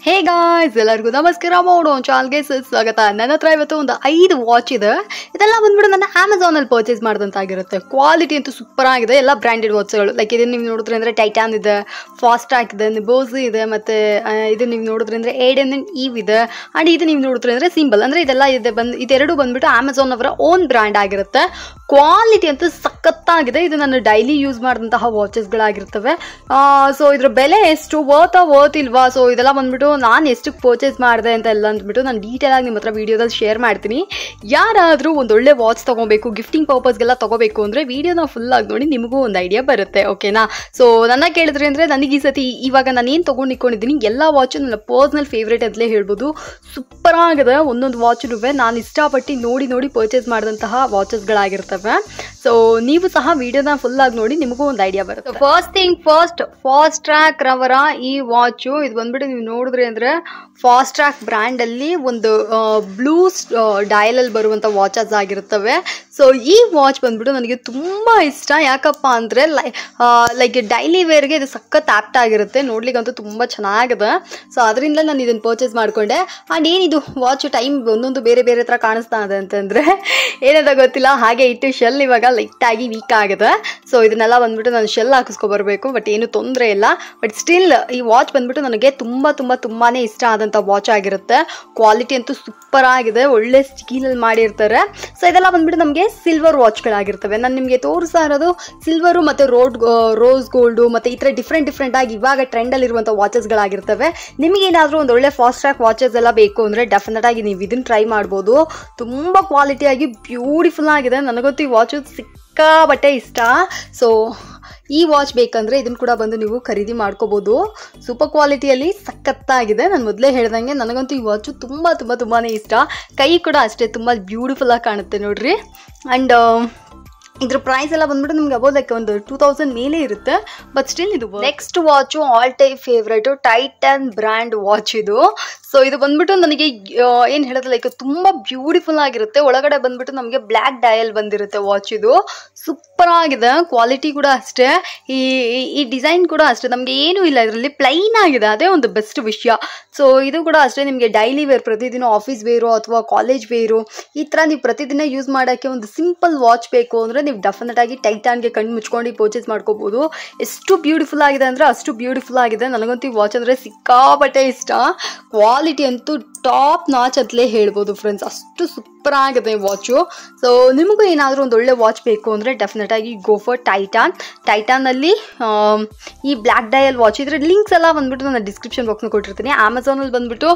Hey guys, ಎಲ್ಲರಿಗೂ ನಮಸ್ಕಾರ. ಮಾಡೋ ಚಾನಲ್ಗೆ ಸ್ವಾಗತ. ನನ್ನ ಹತ್ರ ಇವತ್ತು ಒಂದು 5 ವಾಚ್ ಇದೆ. ಇದೆಲ್ಲ ಬಂದ್ಬಿಟ್ಟು ನನ್ನ ಅಮೆಝಾನಲ್ಲಿ ಪರ್ಚೇಸ್ ಮಾಡಿದಂತಾಗಿರುತ್ತೆ. ಕ್ವಾಲಿಟಿ ಅಂತೂ ಸೂಪರ್ ಆಗಿದೆ. ಎಲ್ಲ ಬ್ರ್ಯಾಂಡೆಡ್ ವಾಚ್ಗಳು. ಲೈಕ್ ಇದನ್ನು ನೀವು ನೋಡಿದ್ರೆ ಅಂದರೆ ಟೈಟಾನ್ ಇದೆ, ಫಾಸ್ಟ್ ಟ್ರ್ಯಾಕ್ ಇದೆ, ನಿಬೋಸಿ ಇದೆ, ಮತ್ತು ಇದು ನೀವು ನೋಡಿದ್ರೆ ಅಂದರೆ ಏಡೆನ್ ಈವ್ ಇದೆ. ಆ್ಯಂಡ್ ಇದು ನೀವು ನೋಡಿದ್ರೆ ಅಂದರೆ ಸಿಂಬಲ್. ಅಂದರೆ ಇದೆಲ್ಲ ಇದೆ ಇದೆರಡು ಬಂದ್ಬಿಟ್ಟು ಅಮೆಝಾನ್ ಅವರ ಓನ್ ಬ್ರ್ಯಾಂಡ್ ಆಗಿರುತ್ತೆ. ಕ್ವಾಲಿಟಿ ಅಂತೂ ಸಖತ್ತಾಗಿದೆ. ಇದು ನಾನು ಡೈಲಿ ಯೂಸ್ ಮಾಡಿದಂತಹ ವಾಚಸ್ಗಳಾಗಿರ್ತವೆ. ಸೊ ಇದ್ರ ಬೆಲೆ ಎಷ್ಟು ವರ್ತ್ ಇಲ್ವಾ? ಸೊ ಇದೆಲ್ಲ ಬಂದ್ಬಿಟ್ಟು ನಾನು ಎಷ್ಟಕ್ಕೆ ಪರ್ಚೇಸ್ ಮಾಡಿದೆ ಅಂತ ಎಲ್ಲ ಅಂದ್ಬಿಟ್ಟು ನಾನು ಡೀಟೇಲ್ ಆಗಿ ನಿಮ್ಮ ಹತ್ರ ವೀಡಿಯೋದಲ್ಲಿ ಶೇರ್ ಮಾಡ್ತೀನಿ. ಯಾರಾದರೂ ಒಂದೊಳ್ಳೆ ವಾಚ್ ತೊಗೋಬೇಕು, ಗಿಫ್ಟಿಂಗ್ ಪರ್ಪಸ್ಗೆಲ್ಲ ತೊಗೋಬೇಕು ಅಂದರೆ ವೀಡಿಯೋನ ಫುಲ್ ಆಗಿ ನೋಡಿ, ನಿಮಗೂ ಒಂದು ಐಡಿಯಾ ಬರುತ್ತೆ. ಓಕೆನಾ? ಸೊ ನನ್ನ ಕೇಳಿದ್ರೆ ಅಂದರೆ ನನಗೆ ಈ ಸತಿ ಇವಾಗ ನಾನು ಏನು ತೊಗೊಂಡು ಇಟ್ಕೊಂಡಿದ್ದೀನಿ ಎಲ್ಲ ವಾಚು ನನ್ನ ಪರ್ಸ್ನಲ್ ಫೇವ್ರೇಟ್ ಅಂತಲೇ ಹೇಳ್ಬೋದು. ಸೂಪರ್ ಆಗಿದೆ. ಒಂದೊಂದು ವಾಚು ನಾನು ಇಷ್ಟಪಟ್ಟು ನೋಡಿ ಪರ್ಚೇಸ್ ಮಾಡಿದಂತಹ ವಾಚಸ್ಗಳಾಗಿರ್ತವೆ. ಸೊ ನೀವು ಸಹ ವಿಡಿಯೋನ ಫುಲ್ ಆಗಿ ನೋಡಿ, ನಿಮಗೂ ಒಂದು ಐಡಿಯಾ ಬರುತ್ತೆ. First thing first, fast track ರವರ ಈ ವಾಚು ಇದು ಬಂದ್ಬಿಟ್ಟು ನೀವು ನೋಡಿದ್ರೆ ಅಂದರೆ ಫಾಸ್ಟ್ ಟ್ರ್ಯಾಕ್ ಬ್ರ್ಯಾಂಡ್ ಅಲ್ಲಿ ಒಂದು ಬ್ಲೂ ಡಯಲ್ ಅಲ್ಲಿ ಬರುವಂತ ವಾಚಸ್ ಆಗಿರುತ್ತವೆ. ಸೊ ಈ ವಾಚ್ ಬಂದ್ಬಿಟ್ಟು ನನಗೆ ತುಂಬಾ ಇಷ್ಟ. ಯಾಕಪ್ಪ ಅಂದ್ರೆ ಲೈಕ್ ಡೈಲಿ ವೇರ್ಗೆ ಇದು ಸಖತ್ ಆಪ್ಟ್ ಆಗಿರುತ್ತೆ. ನೋಡ್ಲಿಕ್ಕಂತೂ ತುಂಬಾ ಚೆನ್ನಾಗಿದೆ. ಸೊ ಅದರಿಂದ ನಾನು ಇದನ್ನ ಪರ್ಚೇಸ್ ಮಾಡ್ಕೊಂಡೆ. ಅಂಡ್ ಏನಿದು ವಾಚ್ ಟೈಮ್ ಒಂದೊಂದು ಬೇರೆ ಬೇರೆ ತರ ಕಾಣಿಸ್ತಾ ಇದೆ ಅಂತಂದ್ರೆ ಏನಂತ ಗೊತ್ತಿಲ್ಲ, ಹಾಗೆ ಇಟ್ಟು ಶೆಲ್ ಇವಾಗ ಲೈಟ್ ಆಗಿ ವೀಕ್ ಆಗಿದೆ. ಸೊ ಇದನ್ನೆಲ್ಲ ಬಂದ್ಬಿಟ್ಟು ನಾನು ಶೆಲ್ ಹಾಕಿಸ್ಕೊ ಬರಬೇಕು. ಬಟ್ ಏನು ತೊಂದರೆ ಇಲ್ಲ. ಬಟ್ ಸ್ಟಿಲ್ ಈ ವಾಚ್ ಬಂದ್ಬಿಟ್ಟು ನನಗೆ ತುಂಬಾನೇ ಇಷ್ಟ ಆದಂತ ವಾಚ್ ಆಗಿರುತ್ತೆ. ಕ್ವಾಲಿಟಿ ಅಂತೂ ಸೂಪರ್ ಆಗಿದೆ. ಒಳ್ಳೆ ಸ್ಟೀಲಲ್ಲಿ ಮಾಡಿರ್ತಾರೆ. ಸೊ ಇದೆಲ್ಲ ಬಂದ್ಬಿಟ್ಟು ನಮಗೆ ಸಿಲ್ವರ್ ವಾಚ್ಗಳಾಗಿರ್ತವೆ. ನಾನು ನಿಮಗೆ ತೋರಿಸ್ತಾ ಇರೋದು ಸಿಲ್ವರು ಮತ್ತೆ ರೋಸ್ ಗೋಲ್ಡು ಮತ್ತೆ ಈ ತರ ಡಿಫ್ರೆಂಟ್ ಆಗಿ ಇವಾಗ ಟ್ರೆಂಡ್ ಅಲ್ಲಿ ಇರುವಂತಹ ವಾಚಸ್ಗಳಾಗಿರ್ತವೆ. ನಿಮಗೆ ಏನಾದರೂ ಒಂದು ಒಳ್ಳೆ ಫಾಸ್ಟ್ ಟ್ರ್ಯಾಕ್ ವಾಚಸ್ ಎಲ್ಲ ಬೇಕು ಅಂದ್ರೆ ಡೆಫಿನೆಟ್ ಆಗಿ ನೀವು ಇದನ್ನ ಟ್ರೈ ಮಾಡ್ಬೋದು. ತುಂಬಾ ಕ್ವಾಲಿಟಿ ಆಗಿ ಬ್ಯೂಟಿಫುಲ್ ಆಗಿದೆ. ನನಗಂತೂ ಈ ವಾಚ್ ಸಿಕ್ಕಾಪಟ್ಟೆ ಇಷ್ಟ. ಸೊ ಈ ವಾಚ್ ಬೇಕಂದ್ರೆ ಇದನ್ನ ಕೂಡ ಬಂದು ನೀವು ಖರೀದಿ ಮಾಡ್ಕೋಬಹುದು. ಸೂಪರ್ ಕ್ವಾಲಿಟಿಯಲ್ಲಿ ಸಖತ್ತಾಗಿದೆ. ನಾನು ಮೊದಲೇ ಹೇಳ್ದಂಗೆ ನನಗಂತೂ ಈ ವಾಚು ತುಂಬಾನೇ ಇಷ್ಟ. ಕೈ ಕೂಡ ಅಷ್ಟೇ ತುಂಬಾ ಬ್ಯೂಟಿಫುಲ್ ಆಗಿ ಕಾಣುತ್ತೆ ನೋಡ್ರಿ. ಅಂಡ್ ಇದ್ರ ಪ್ರೈಸ್ ಎಲ್ಲ ಬಂದ್ಬಿಟ್ಟು ನಿಮ್ಗೆ ಅಬೌಟ್ ಲೈಕ್ ಒಂದು 2000 ಮೇಲೆ ಇರುತ್ತೆ. ಬಟ್ ಸ್ಟಿಲ್ ಇದು next watch all time favourite Titan brand watch ಇದು. ಸೊ ಇದು ಬಂದ್ಬಿಟ್ಟು ನನಗೆ ಏನು ಹೇಳೋದು ಲೈಕ್ ತುಂಬಾ ಬ್ಯೂಟಿಫುಲ್ ಆಗಿರುತ್ತೆ. ಒಳಗಡೆ ಬಂದ್ಬಿಟ್ಟು ನಮಗೆ ಬ್ಲ್ಯಾಕ್ ಡಯಲ್ ಬಂದಿರುತ್ತೆ ವಾಚ್. ಇದು ಸೂಪರ್ ಆಗಿದೆ. ಕ್ವಾಲಿಟಿ ಕೂಡ ಅಷ್ಟೇ. ಈ ಡಿಸೈನ್ ಕೂಡ ಅಷ್ಟೇ. ನಮಗೆ ಏನೂ ಇಲ್ಲ ಇದರಲ್ಲಿ, ಪ್ಲೈನ್ ಆಗಿದೆ. ಅದೇ ಒಂದು ಬೆಸ್ಟ್ ವಿಷಯ. ಸೊ ಇದು ಕೂಡ ಅಷ್ಟೇ. ನಿಮಗೆ ಡೈಲಿ ವೇರ್, ಪ್ರತಿದಿನ ಆಫೀಸ್ ವೇರು ಅಥವಾ ಕಾಲೇಜ್ ವೇರು ಈ ಥರ ನೀವು ಪ್ರತಿದಿನ ಯೂಸ್ ಮಾಡೋಕ್ಕೆ ಒಂದು ಸಿಂಪಲ್ ವಾಚ್ ಬೇಕು ಅಂದರೆ ನೀವು ಡೆಫಿನೆಟ್ ಆಗಿ ಟೈಟಾನ್ಗೆ ಕಣ್ಣು ಮುಚ್ಕೊಂಡು ಪರ್ಚೇಸ್ ಮಾಡ್ಕೋಬಹುದು. ಎಷ್ಟು ಬ್ಯೂಟಿಫುಲ್ ಆಗಿದೆ ಅಂದರೆ ಅಷ್ಟು ಬ್ಯೂಟಿಫುಲ್ ಆಗಿದೆ. ನನಗಂತೂ ಈ ವಾಚ್ ಅಂದರೆ ಸಿಕ್ಕಾಪಟ್ಟೆ ಇಷ್ಟ. ಕ್ವಾಲಿಟಿ ಅಂತೂ ಟಾಪ್ ನಾಚ್ ಅಂತಲೇ ಹೇಳ್ಬೋದು ಫ್ರೆಂಡ್ಸ್. ಅಷ್ಟು ಸೂಪರ್ ಆಗಿದೆ ಈ ವಾಚು. ಸೊ ನಿಮಗೂ ಏನಾದರೂ ಒಂದು ಒಳ್ಳೆ ವಾಚ್ ಬೇಕು ಅಂದರೆ ಡೆಫಿನೆಟ್ ಆಗಿ ಗೋ ಫಾರ್ ಟೈಟಾನಲ್ಲಿ ಈ ಬ್ಲ್ಯಾಕ್ ಡಯಲ್ ವಾಚ್. ಇದ್ರ ಲಿಂಕ್ಸ್ ಎಲ್ಲ ಬಂದ್ಬಿಟ್ಟು ನಾನು ಡಿಸ್ಕ್ರಿಪ್ಷನ್ ಬಾಕ್ಸ್ನ ಕೊಟ್ಟಿರ್ತೀನಿ. ಅಮೆಝಾನಲ್ಲಿ ಬಂದ್ಬಿಟ್ಟು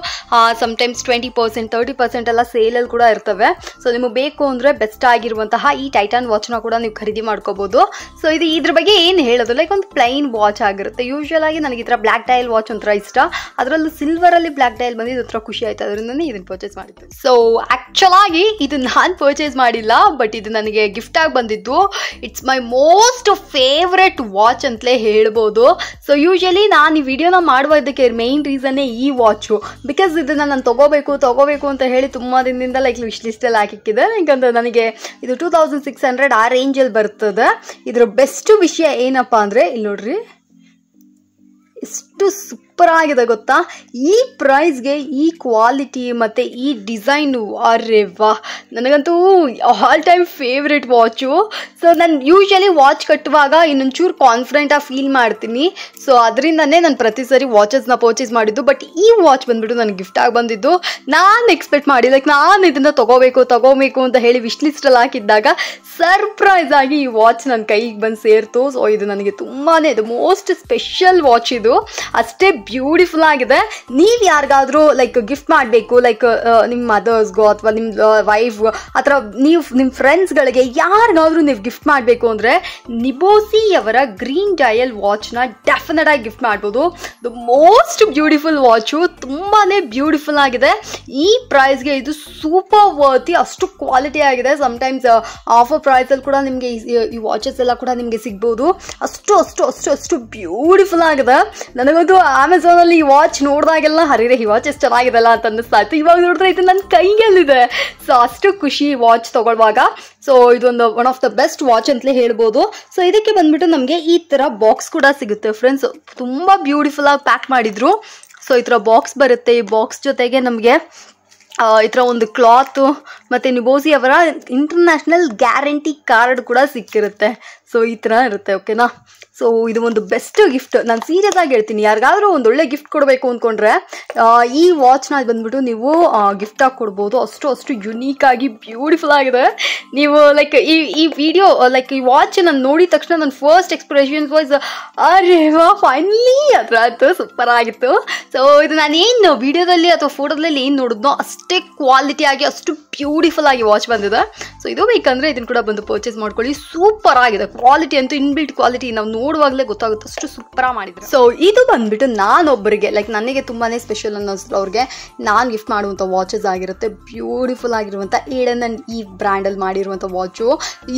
ಸಮ್ಟೈಮ್ಸ್ 20%, 30% ಎಲ್ಲ ಸೇಲಲ್ಲಿ ಕೂಡ ಇರ್ತವೆ. ಸೊ ನಿಮಗೆ ಬೇಕು ಅಂದರೆ ಬೆಸ್ಟ್ ಆಗಿರುವಂತಹ ಈ ಟೈಟಾನ್ ವಾಚ್ನ ಕೂಡ ನೀವು ಖರೀದಿ ಮಾಡ್ಕೋಬಹುದು. ಸೊ ಇದ್ರ ಬಗ್ಗೆ ಏನು ಹೇಳೋದು, ಲೈಕ್ ಒಂದು ಪ್ಲೈನ್ ವಾಚ್ ಆಗಿರುತ್ತೆ. ಯೂಶುವಲ್ ಆಗಿ ನನಗೆ ಈ ಥರ ಬ್ಲ್ಯಾಕ್ ಡಯಲ್ ವಾಚ್ ಒಂಥರ ಇಷ್ಟ. ಅದರಲ್ಲೂ ಸಿಲ್ವರ್ ಅಲ್ಲಿ ಬ್ಲ್ಯಾಕ್ ಡಯಲ್ ಬಂದಿದ್ದು ಒಂಥರ ಖುಷಿ ಆಯ್ತು. ಅದರಿಂದನೇ ಇದನ್ನ ಪರ್ಚೇಸ್ ಮಾಡಿದ್ದು. ಸೊ ಆಕ್ಚುಲ್ ಆಗಿ ಇದು ನಾನು ಪರ್ಚೇಸ್ ಮಾಡಿಲ್ಲ, ಬಟ್ ಇದು ನನಗೆ ಗಿಫ್ಟ್ ಆಗಿ ಬಂದಿದ್ದು. It's my most favourite watch ಅಂತಲೇ ಹೇಳ್ಬೋದು. ಸೊ ಯೂಶಲಿ ನಾನು ಈ ವಿಡಿಯೋನ ಮಾಡುವುದಕ್ಕೆ ಮೇನ್ ರೀಸನ್ನೇ ಈ ವಾಚು. ಬಿಕಾಸ್ ಇದನ್ನ ನಾನು ತಗೋಬೇಕು ಅಂತ ಹೇಳಿ ತುಂಬಾ ದಿನದಿಂದ ಲೈಕ್ ವಿಶ್ ಲಿಸ್ಟಲ್ಲಿ ಹಾಕಿಕ್ಕಿದೆ. ಯಾಕಂದ್ರೆ ನನಗೆ ಇದು 2600 ಆ ರೇಂಜಲ್ಲಿ ಬರ್ತದೆ. ಇದ್ರ ಬೆಸ್ಟ್ ವಿಷಯ ಏನಪ್ಪಾ ಅಂದ್ರೆ ಇಲ್ಲಿ ನೋಡ್ರಿ, ಎಷ್ಟು ಸೂಪರ್ ಆಗಿದೆ ಗೊತ್ತಾ. ಈ ಪ್ರೈಸ್ಗೆ ಈ ಕ್ವಾಲಿಟಿ ಮತ್ತು ಈ ಡಿಸೈನು, ಅರೆ ವಾ, ನನಗಂತೂ all time favourite watch. So ನಾನು ಯೂಶಲಿ ವಾಚ್ ಕಟ್ಟುವಾಗ ಇನ್ನೊಂಚೂರು ಕಾನ್ಫಿಡೆಂಟಾಗಿ ಫೀಲ್ ಮಾಡ್ತೀನಿ. ಸೊ ಅದರಿಂದನೇ ನಾನು ಪ್ರತಿ ಸರಿ ವಾಚಸ್ನ ಪರ್ಚೇಸ್ ಮಾಡಿದ್ದು. ಬಟ್ ಈ ವಾಚ್ ಬಂದ್ಬಿಟ್ಟು ನನಗೆ ಗಿಫ್ಟ್ ಆಗಿ ಬಂದಿದ್ದು. ನಾನು ಎಕ್ಸ್ಪೆಕ್ಟ್ ಮಾಡಿ ಲೈಕ್ ನಾನು ಇದನ್ನು ತಗೋಬೇಕು ಅಂತ ಹೇಳಿ ವಿಶ್ ಲಿಸ್ಟಲ್ಲಿ ಹಾಕಿದ್ದಾಗ ಸರ್ಪ್ರೈಸ್ ಆಗಿ ಈ ವಾಚ್ ನನ್ನ ಕೈಗೆ ಬಂದು ಸೇರ್ತು. ಸೊ ಇದು ನನಗೆ ಇದು ಮೋಸ್ಟ್ ಸ್ಪೆಷಲ್ ವಾಚ್. ಇದು ಅಷ್ಟೇ ಬ್ಯೂಟಿಫುಲ್ ಆಗಿದೆ. ನೀವು ಯಾರಿಗಾದ್ರೂ ಲೈಕ್ ಗಿಫ್ಟ್ ಮಾಡಬೇಕು, ಲೈಕ್ ನಿಮ್ಮ ಮದರ್ಸ್ಗೋ ಅಥವಾ ನಿಮ್ಮ ವೈಫ್ ಅಥವಾ ನೀವು ನಿಮ್ಮ ಫ್ರೆಂಡ್ಸ್ಗಳಿಗೆ ಯಾರಿಗಾದ್ರೂ ನೀವು ಗಿಫ್ಟ್ ಮಾಡಬೇಕು ಅಂದರೆ ನಿಬೋಸಿ ಅವರ ಗ್ರೀನ್ ಡಯಲ್ ವಾಚ್ನ ಡೆಫಿನೆಟ್ ಆಗಿ ಗಿಫ್ಟ್ ಮಾಡ್ಬೋದು. The most beautiful watch. ತುಂಬಾ ಬ್ಯೂಟಿಫುಲ್ ಆಗಿದೆ. ಈ ಪ್ರೈಸ್ಗೆ ಇದು ಸೂಪರ್ ವರ್ತಿ. ಅಷ್ಟು ಕ್ವಾಲಿಟಿ ಆಗಿದೆ. ಸಮ್ಟೈಮ್ಸ್ ಆಫರ್ ಪ್ರೈಸಲ್ಲಿ ಕೂಡ ನಿಮಗೆ ಈ ವಾಚಸ್ ಎಲ್ಲ ಕೂಡ ನಿಮಗೆ ಸಿಗ್ಬೋದು. ಅಷ್ಟು ಬ್ಯೂಟಿಫುಲ್ ಆಗಿದೆ. ನನಗಂತೂ ಅಮೆಝಾನಲ್ಲಿ ಈ ವಾಚ್ ನೋಡಿದಾಗೆಲ್ಲ ಹರಿರೆ ಈ ವಾಚ್ ಎಷ್ಟು ಚೆನ್ನಾಗಿದೆಲ್ಲ ಅಂತ ಅನ್ನಿಸ್ತಾ ಇತ್ತು. ಇವಾಗ ನೋಡಿದ್ರೆ ಇದು ನನ್ನ ಕೈಯಲ್ಲಿದೆ. ಸೊ ಅಷ್ಟು ಖುಷಿ ವಾಚ್ ತಗೊಳ್ಳುವಾಗ. ಸೊ ಇದೊಂದು one of the best watch ಅಂತಲೇ ಹೇಳ್ಬೋದು. ಸೊ ಇದಕ್ಕೆ ಬಂದ್ಬಿಟ್ಟು ನಮಗೆ ಈ ಥರ ಬಾಕ್ಸ್ ಕೂಡ ಸಿಗುತ್ತೆ ಫ್ರೆಂಡ್ಸ್. ತುಂಬ ಬ್ಯೂಟಿಫುಲ್ ಆಗಿ ಪ್ಯಾಕ್ ಮಾಡಿದ್ರು. ಸೊ ಈ ಥರ ಬಾಕ್ಸ್ ಬರುತ್ತೆ. ಈ ಬಾಕ್ಸ್ ಜೊತೆಗೆ ನಮಗೆ ಈ ಥರ ಒಂದು ಕ್ಲಾತು ಮತ್ತು ನಿಬೋಸಿ ಅವರ ಇಂಟರ್ನ್ಯಾಷನಲ್ ಗ್ಯಾರಂಟಿ ಕಾರ್ಡ್ ಕೂಡ ಸಿಕ್ಕಿರುತ್ತೆ. ಸೊ ಈ ಥರ ಇರುತ್ತೆ, ಓಕೆನಾ. ಸೊ ಇದು ಒಂದು ಬೆಸ್ಟ್ ಗಿಫ್ಟ್. ನಾನು ಸೀರಿಯಸ್ ಆಗಿ ಹೇಳ್ತೀನಿ, ಯಾರಿಗಾದ್ರೂ ಒಂದು ಒಳ್ಳೆ ಗಿಫ್ಟ್ ಕೊಡಬೇಕು ಅಂದ್ಕೊಂಡ್ರೆ ಈ ವಾಚ್ನ ಬಂದ್ಬಿಟ್ಟು ನೀವು ಗಿಫ್ಟಾಗಿ ಕೊಡ್ಬೋದು. ಅಷ್ಟು ಯುನೀಕ್ ಆಗಿ ಬ್ಯೂಟಿಫುಲ್ ಆಗಿದೆ. ನೀವು ಲೈಕ್ ಈ ವಿಡಿಯೋ ಲೈಕ್ ಈ ವಾಚ್ ನಾನು ನೋಡಿದ ತಕ್ಷಣ ನನ್ನ ಫಸ್ಟ್ ಎಕ್ಸ್ಪ್ರೆಷನ್ ವಾಯ್ಸ್ ಅರೆ ವಾ ಫೈನಲಿ ಅದರ ಆಯಿತು, ಸೂಪರ್ ಆಗಿತ್ತು. ಸೊ ಇದು ನಾನು ಏನು ವಿಡಿಯೋದಲ್ಲಿ ಅಥವಾ ಫೋಟೋದಲ್ಲಿ ಏನು ನೋಡಿದ್ನೋ ಅಷ್ಟೇ ಕ್ವಾಲಿಟಿ ಆಗಿ ಅಷ್ಟು ಬ್ಯೂಟಿಫುಲ್ ಆಗಿ ವಾಚ್ ಬಂದಿದೆ. ಸೊ ಇದು ಬೇಕಂದರೆ ಇದನ್ನು ಕೂಡ ಬಂದು ಪರ್ಚೇಸ್ ಮಾಡ್ಕೊಳ್ಳಿ. ಸೂಪರ್ ಆಗಿದೆ, ಕ್ವಾಲಿಟಿ ಅಂತೂ ಇನ್ಬಿಲ್ಟ್ ಕ್ವಾಲಿಟಿ ನಾವು ನೋಡುವಾಗಲೇ ಗೊತ್ತಾಗುತ್ತೆ, ಅಷ್ಟು ಸೂಪರ್ ಮಾಡಿದ್ರು. ಸೊ ಇದು ಬಂದ್ಬಿಟ್ಟು ನಾನೊಬ್ಬರಿಗೆ ಲೈಕ್ ನನಗೆ ತುಂಬಾನೇ ಸ್ಪೆಷಲ್ ಅನ್ನಿಸ್ತು. ಅವ್ರಿಗೆ ನಾನು ಗಿಫ್ಟ್ ಮಾಡುವಂಥ ವಾಚಸ್ ಆಗಿರುತ್ತೆ. ಬ್ಯೂಟಿಫುಲ್ ಆಗಿರುವಂಥ ಏಡನ್ ಆ್ಯಂಡ್ ಈ ಬ್ರ್ಯಾಂಡಲ್ಲಿ ಮಾಡಿರುವಂಥ ವಾಚು.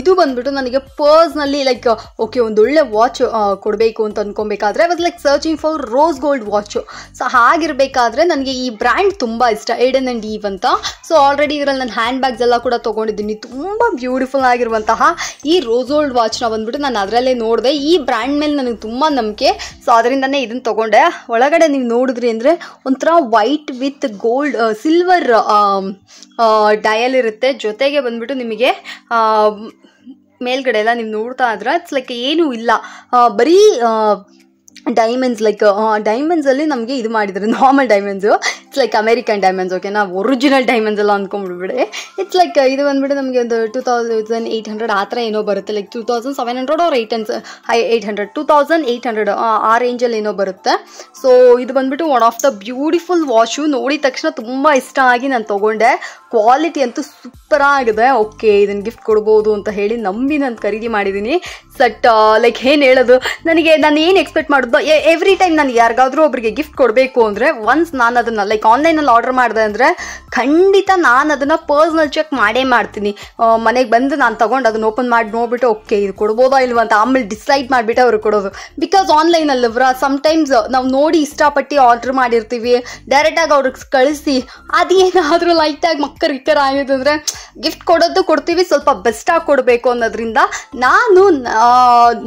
ಇದು ಬಂದ್ಬಿಟ್ಟು ನನಗೆ ಪರ್ಸ್ನಲಿ ಲೈಕ್ ಓಕೆ ಒಂದೊಳ್ಳೆ ವಾಚ್ ಕೊಡಬೇಕು ಅಂತ ಅನ್ಕೊಬೇಕಾದ್ರೆ was like searching for rose gold watch. So ಹಾಗಿರ್ಬೇಕಾದ್ರೆ ನನಗೆ ಈ ಬ್ರ್ಯಾಂಡ್ ತುಂಬ ಇಷ್ಟ, ಏಡನ್ ಆ್ಯಂಡ್ ಈವ್ ಅಂತ. ಸೊ ಆಲ್ರೆಡಿ ಇದರಲ್ಲಿ ನಾನು ಹ್ಯಾಂಡ್ ಬ್ಯಾಗ್ಸ್ ಎಲ್ಲ ಕೂಡ ತೊಗೊಂಡಿದ್ದೀನಿ. ತುಂಬ ಬ್ಯೂಟಿಫುಲ್ ಆಗಿರುವಂತಹ ಈ ರೋಸ್ ಗೋಲ್ಡ್ ವಾಚ್ನ ಬಂದ್ಬಿಟ್ಟು ನಾನು ಅದರಲ್ಲೇ ನೋಡಿದೆ. ಈ ಬ್ರ್ಯಾಂಡ್ ಮೇಲೆ ನನಗೆ ತುಂಬ ನಂಬಿಕೆ. ಸೊ ಅದರಿಂದನೇ ಇದನ್ನು ತೊಗೊಂಡೆ. ಒಳಗಡೆ ನೀವು ನೋಡಿದ್ರಿ ಅಂದರೆ ಒಂಥರ white with gold silver dial ಇರುತ್ತೆ. ಜೊತೆಗೆ ಬಂದ್ಬಿಟ್ಟು ನಿಮಗೆ ಮೇಲ್ಗಡೆ ಎಲ್ಲ ನೀವು ನೋಡ್ತಾ ಇದ್ರೆ ಇಟ್ಸ್ ಲೈಕ್ ಏನೂ ಇಲ್ಲ, ಬರೀ ಡೈಮಂಡ್ಸ್ ಲೈಕ್ ಡೈಮಂಡ್ಸಲ್ಲಿ ನಮಗೆ ಇದು ಮಾಡಿದ್ದಾರೆ, normal diamonds. It's like American diamonds, ಓಕೆನಾ, ಒರಿಜಿನಲ್ ಡೈಮಂಡ್ಸ್ ಎಲ್ಲ ಅಂದ್ಕೊಂಡ್ಬಿಡ್ಬಿಡಿ. ಇಟ್ಸ್ ಲೈಕ್ ಇದು ಬಂದ್ಬಿಟ್ಟು ನಮಗೆ ಒಂದು 2800 ಆ ಥರ ಏನೋ ಬರುತ್ತೆ, ಲೈಕ್ 2700 or 800 2800 ಆ ರೇಂಜಲ್ಲಿ ಏನೋ ಬರುತ್ತೆ. ಸೊ ಇದು ಬಂದ್ಬಿಟ್ಟು one of the beautiful watch. ನೋಡಿದ ತಕ್ಷಣ ತುಂಬ ಇಷ್ಟ ಆಗಿ ನಾನು ತೊಗೊಂಡೆ. ಕ್ವಾಲಿಟಿ ಅಂತೂ ಸೂಪರ್ ಆಗಿದೆ. ಓಕೆ ಇದನ್ನು ಗಿಫ್ಟ್ ಕೊಡ್ಬೋದು ಅಂತ ಹೇಳಿ ನಂಬಿ ನಾನು ಖರೀದಿ ಮಾಡಿದ್ದೀನಿ. ಸಟ್ ಲೈಕ್ ಏನು ಹೇಳೋದು, ನಾನು ಏನು ಎಕ್ಸ್ಪೆಕ್ಟ್ ಮಾಡೋದು, ಎವ್ರಿ ಟೈಮ್ ನಾನು ಯಾರಿಗಾದ್ರೂ ಒಬ್ಬರಿಗೆ ಗಿಫ್ಟ್ ಕೊಡಬೇಕು ಅಂದರೆ ಒನ್ಸ್ ನಾನು ಅದನ್ನು ಲೈಕ್ ಆನ್ಲೈನಲ್ಲಿ ಆರ್ಡರ್ ಮಾಡಿದೆ ಅಂದರೆ ಖಂಡಿತ ನಾನು ಅದನ್ನು ಪರ್ಸ್ನಲ್ ಚೆಕ್ ಮಾಡೇ ಮಾಡ್ತೀನಿ. ಮನೆಗೆ ಬಂದು ನಾನು ತೊಗೊಂಡು ಅದನ್ನು ಓಪನ್ ಮಾಡಿ ನೋಡ್ಬಿಟ್ಟು ಓಕೆ ಇದು ಕೊಡ್ಬೋದಾ ಇಲ್ವಾ ಅಂತ ಆಮೇಲೆ ಡಿಸೈಡ್ ಮಾಡಿಬಿಟ್ಟು ಅವ್ರಿಗೆ ಕೊಡೋದು. ಬಿಕಾಸ್ ಆನ್ಲೈನಲ್ಲವ್ರ ಸಮ್ಟೈಮ್ಸ್ ನಾವು ನೋಡಿ ಇಷ್ಟಪಟ್ಟು ಆರ್ಡರ್ ಮಾಡಿರ್ತೀವಿ, ಡೈರೆಕ್ಟಾಗಿ ಅವ್ರಿಗೆ ಕಳಿಸಿ ಅದೇನಾದರೂ ಲೈಟಾಗಿ ಮಕ್ಕರ್ ಆಗಿದೆ ಅಂದರೆ ಗಿಫ್ಟ್ ಕೊಡ್ತೀವಿ, ಸ್ವಲ್ಪ ಬೆಸ್ಟಾಗಿ ಕೊಡಬೇಕು ಅನ್ನೋದ್ರಿಂದ ನಾನು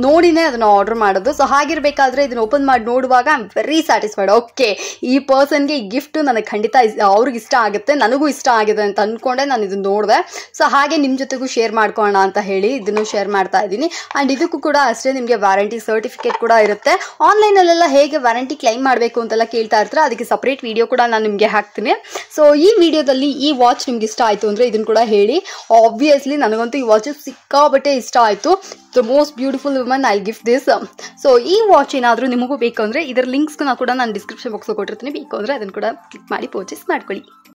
ನೋಡಿನೇ ಅದನ್ನು ಆರ್ಡರ್ ಮಾಡೋದು. ಸೊ ಹಾಗಿರ್ಬೇಕಾದ್ರೆ ಇದನ್ನು ಓಪನ್ ಮಾಡಿ ನೋಡುವಾಗ I am very satisfied. Okay ಈ ಪರ್ಸನ್ಗೆ ಈ ಗಿಫ್ಟು ನನಗೆ ಖಂಡಿತ ಅವ್ರಿಗೆ ಇಷ್ಟ ಆಗುತ್ತೆ, ನನಗೂ ಇಷ್ಟ ಆಗಿದೆ ಅಂತ ಅಂದ್ಕೊಂಡೆ ನಾನು ಇದನ್ನು ನೋಡಿದೆ. ಸೊ ಹಾಗೆ ನಿಮ್ಮ ಜೊತೆಗೂ ಶೇರ್ ಮಾಡ್ಕೊಳ್ಳೋಣ ಅಂತ ಹೇಳಿ ಇದನ್ನು ಶೇರ್ ಮಾಡ್ತಾ ಇದ್ದೀನಿ. ಆ್ಯಂಡ್ ಇದಕ್ಕೂ ಕೂಡ ಅಷ್ಟೇ ನಿಮಗೆ ವ್ಯಾರಂಟಿ ಸರ್ಟಿಫಿಕೇಟ್ ಕೂಡ ಇರುತ್ತೆ. ಆನ್ಲೈನಲ್ಲೆಲ್ಲ ಹೇಗೆ ವ್ಯಾರಂಟಿ ಕ್ಲೈಮ್ ಮಾಡಬೇಕು ಅಂತೆಲ್ಲ ಕೇಳ್ತಾ ಇರ್ತಾರೆ, ಅದಕ್ಕೆ ಸಪ್ರೇಟ್ ವಿಡಿಯೋ ಕೂಡ ನಾನು ನಿಮಗೆ ಹಾಕ್ತೀನಿ. ಸೊ ಈ ವಿಡಿಯೋದಲ್ಲಿ ಈ ವಾಚ್ ನಿಮ್ಗೆ ಇಷ್ಟ ಆಯಿತು ಅಂದರೆ ಇದನ್ನು ಕೂಡ ಹೇಳಿ. ಆಬ್ವಿಯಸ್ಲಿ ನನಗಂತೂ ಈ ವಾಚ್ ಸಿಕ್ಕಾಬಟ್ಟೆ ಇಷ್ಟ ಆಯಿತು. The most beautiful woman I gift this. So ಈ ವಾಚ್ ಏನಾದರೂ ನಿಮಗೂ ಬೇಕು ಅಂದರೆ ಇದರ ಲಿಂಕ್ಸ್ನ ಕೂಡ ನಾನು ಡಿಸ್ಕ್ರಿಪ್ಷನ್ ಬಾಕ್ಸ್ ಕೊಟ್ಟಿರ್ತೀನಿ. ಬೇಕು ಅಂದರೆ ಅದನ್ನು ಕೂಡ ಕ್ಲಿಕ್ ಮಾಡಿ ಪರ್ಚೇಸ್ ಮಾಡ್ಕೊಳ್ಳಿ.